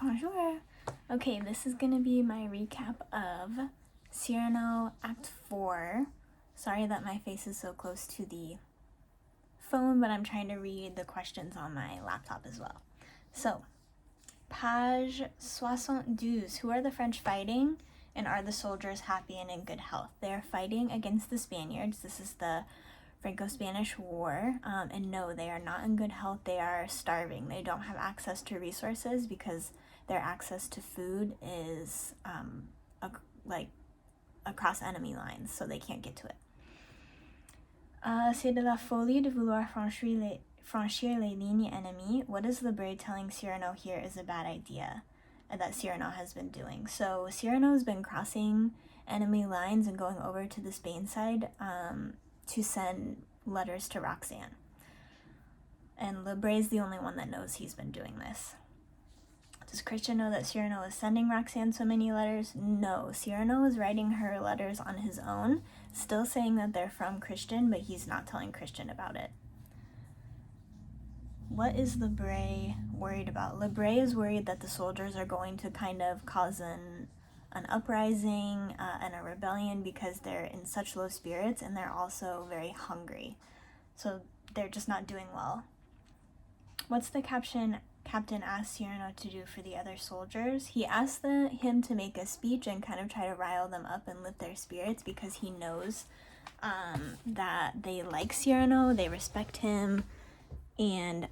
Bonjour. Okay, this is gonna be my recap of Cyrano Act 4. Sorry that my face is so close to the phone, but I'm trying to read the questions on my laptop as well. So, page 72. Who are the French fighting, and are the soldiers happy and in good health? They are fighting against the Spaniards. This is the Franco-Spanish War, and no, they are not in good health. They are starving. They don't have access to resources because their access to food is across enemy lines, so they can't get to it. C'est de la folie de vouloir franchir les lignes ennemies. What is Lebre telling Cyrano here is a bad idea that Cyrano has been doing? So Cyrano has been crossing enemy lines and going over to the Spain side to send letters to Roxanne. And Lebre is the only one that knows he's been doing this. Does Christian know that Cyrano is sending Roxanne so many letters? No, Cyrano is writing her letters on his own, still saying that they're from Christian, but he's not telling Christian about it. What is Lebre worried about? Lebre is worried that the soldiers are going to kind of cause an uprising and a rebellion because they're in such low spirits and they're also very hungry. So they're just not doing well. What's the captain asked Cyrano to do for the other soldiers? He asked him to make a speech and kind of try to rile them up and lift their spirits because he knows that they like Cyrano, they respect him, and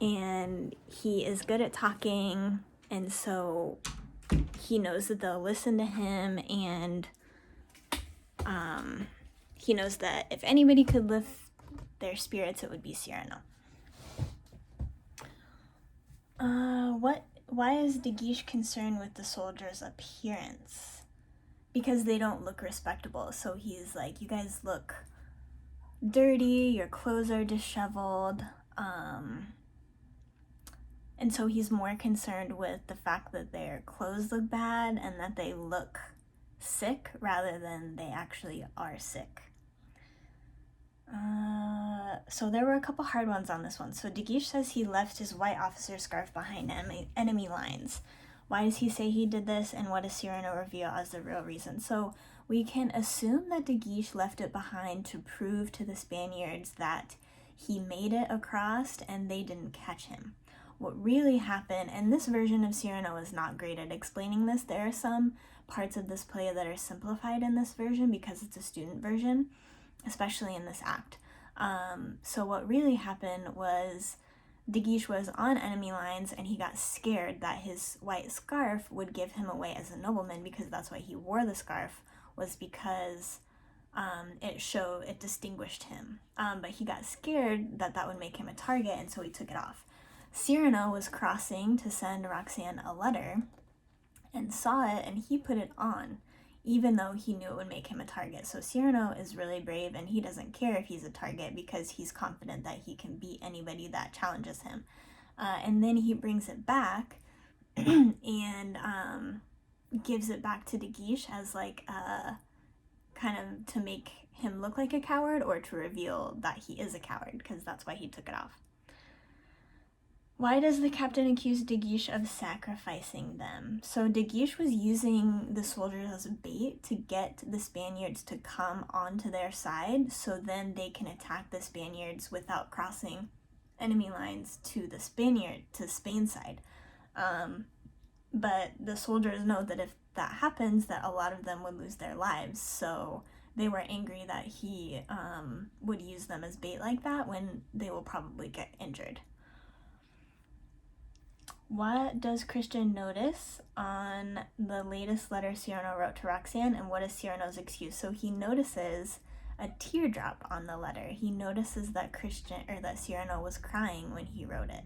and he is good at talking, and so he knows that they'll listen to him, and he knows that if anybody could lift their spirits, it would be Cyrano. Why is De Guiche concerned with the soldiers' appearance? Because they don't look respectable. So he's like, you guys look dirty, your clothes are disheveled. And so he's more concerned with the fact that their clothes look bad and that they look sick rather than they actually are sick. So there were a couple hard ones on this one. So De Guiche says he left his white officer's scarf behind enemy lines. Why does he say he did this, and what does Cyrano reveal as the real reason? So we can assume that De Guiche left it behind to prove to the Spaniards that he made it across and they didn't catch him. What really happened, and this version of Cyrano is not great at explaining this. There are some parts of this play that are simplified in this version because it's a student version, especially in this act. So what really happened was De Guiche was on enemy lines and he got scared that his white scarf would give him away as a nobleman, because that's why he wore the scarf, was because it distinguished him. But he got scared that would make him a target, and so he took it off. Cyrano was crossing to send Roxanne a letter and saw it, and he put it on, even though he knew it would make him a target. So Cyrano is really brave, and he doesn't care if he's a target because he's confident that he can beat anybody that challenges him. And then he brings it back and gives it back to De Guiche as like kind of to make him look like a coward, or to reveal that he is a coward, because that's why he took it off. Why does the captain accuse De Guiche of sacrificing them? So De Guiche was using the soldiers as bait to get the Spaniards to come onto their side, so then they can attack the Spaniards without crossing enemy lines to the Spain side. But the soldiers know that if that happens, that a lot of them would lose their lives. So they were angry that he would use them as bait like that when they will probably get injured. What does Christian notice on the latest letter Cyrano wrote to Roxanne, and what is Cyrano's excuse? So he notices a teardrop on the letter. He notices that Cyrano was crying when he wrote it.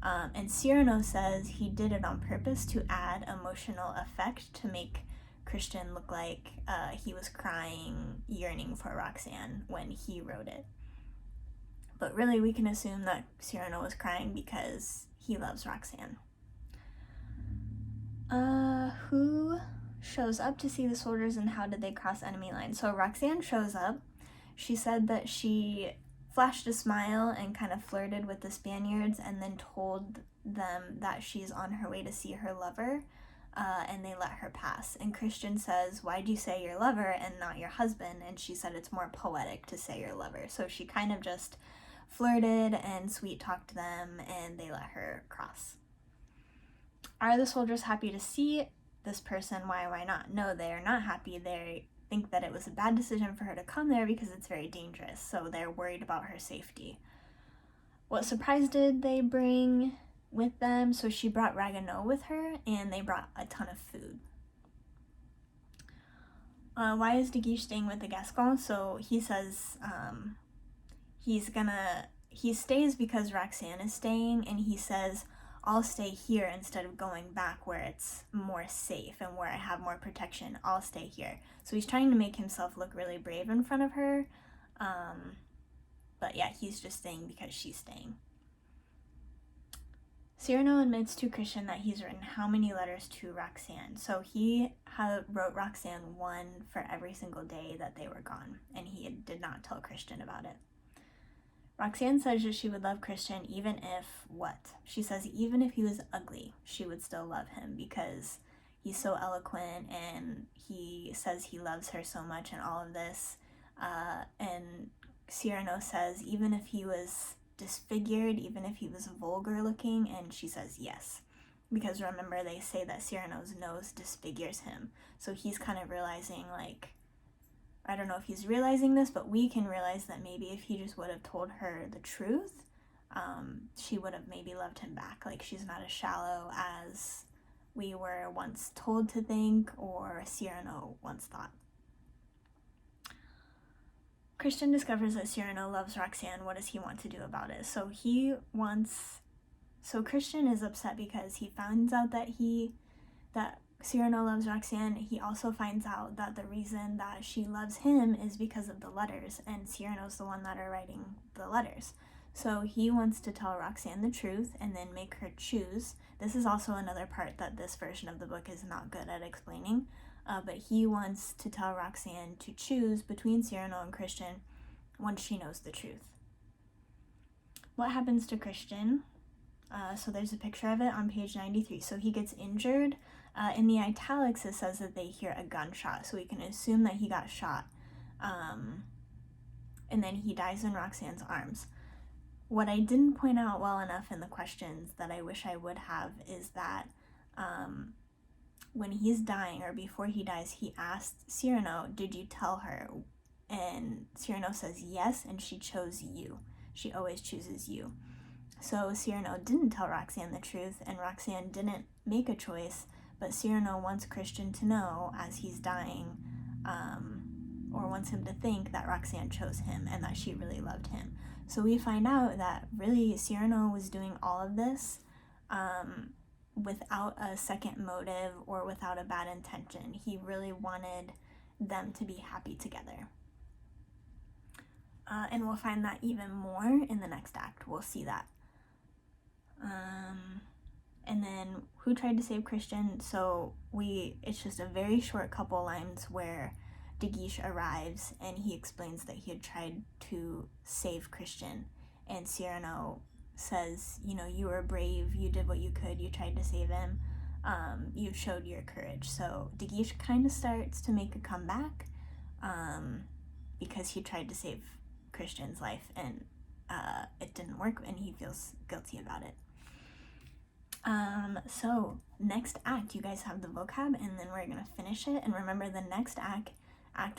And Cyrano says he did it on purpose to add emotional effect to make Christian look like he was crying, yearning for Roxanne when he wrote it. But really, we can assume that Cyrano was crying because he loves Roxanne. Who shows up to see the soldiers, and how did they cross enemy lines? So Roxanne shows up. She said that she flashed a smile and kind of flirted with the Spaniards, and then told them that she's on her way to see her lover, and they let her pass. And Christian says, "Why'd you say your lover and not your husband?" And she said it's more poetic to say your lover. So she kind of just flirted and sweet-talked them, and they let her cross. Are the soldiers happy to see this person? Why not? No, they are not happy. They think that it was a bad decision for her to come there because it's very dangerous, so they're worried about her safety. What surprise did they bring with them? So she brought Ragueneau with her, and they brought a ton of food. Why is De Guiche staying with the Gascon? So he says he stays because Roxanne is staying, and he says, "I'll stay here instead of going back where it's more safe and where I have more protection. I'll stay here." So he's trying to make himself look really brave in front of her. But yeah, he's just staying because she's staying. Cyrano admits to Christian that he's written how many letters to Roxanne. So he wrote Roxanne one for every single day that they were gone, and he did not tell Christian about it. Roxanne says that she would love Christian even if what? She says even if he was ugly, she would still love him because he's so eloquent, and he says he loves her so much and all of this. And Cyrano says even if he was disfigured, even if he was vulgar looking, and she says yes. Because remember, they say that Cyrano's nose disfigures him. So he's kind of realizing, like, I don't know if he's realizing this, but we can realize that maybe if he just would have told her the truth, she would have maybe loved him back. Like, she's not as shallow as we were once told to think, or Cyrano once thought. Christian discovers that Cyrano loves Roxanne. What does he want to do about it? So Christian is upset because he finds out that Cyrano loves Roxanne. He also finds out that the reason that she loves him is because of the letters, and Cyrano's the one that are writing the letters. So he wants to tell Roxanne the truth and then make her choose. This is also another part that this version of the book is not good at explaining, but he wants to tell Roxanne to choose between Cyrano and Christian once she knows the truth. What happens to Christian? So there's a picture of it on page 93. So he gets injured. In the italics, it says that they hear a gunshot, so we can assume that he got shot. And then he dies in Roxanne's arms. What I didn't point out well enough in the questions that I wish I would have is that when he's dying, or before he dies, he asked Cyrano, "Did you tell her?" And Cyrano says yes, and she chose you. She always chooses you. So Cyrano didn't tell Roxanne the truth, and Roxanne didn't make a choice, but Cyrano wants Christian to know as he's dying, or wants him to think that Roxanne chose him and that she really loved him. So we find out that really Cyrano was doing all of this without a second motive or without a bad intention. He really wanted them to be happy together. And we'll find that even more in the next act. We'll see that. And then who tried to save Christian? So it's just a very short couple lines where De Guiche arrives and he explains that he had tried to save Christian, and Cyrano says, you were brave, you did what you could, you tried to save him, you showed your courage. So De Guiche kind of starts to make a comeback because he tried to save Christian's life, and it didn't work, and he feels guilty about it. So next act, you guys have the vocab, and then we're gonna finish it. And remember, the next act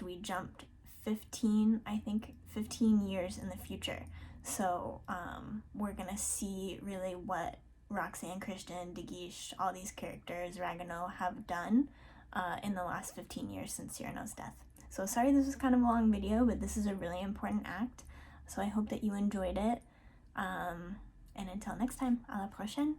we jumped 15 years in the future. So we're gonna see really what Roxanne, Christian, De Guiche, all these characters, Ragueneau, have done in the last 15 years since Cyrano's death. So sorry this was kind of a long video, but this is a really important act. So I hope that you enjoyed it. And until next time, à la prochaine.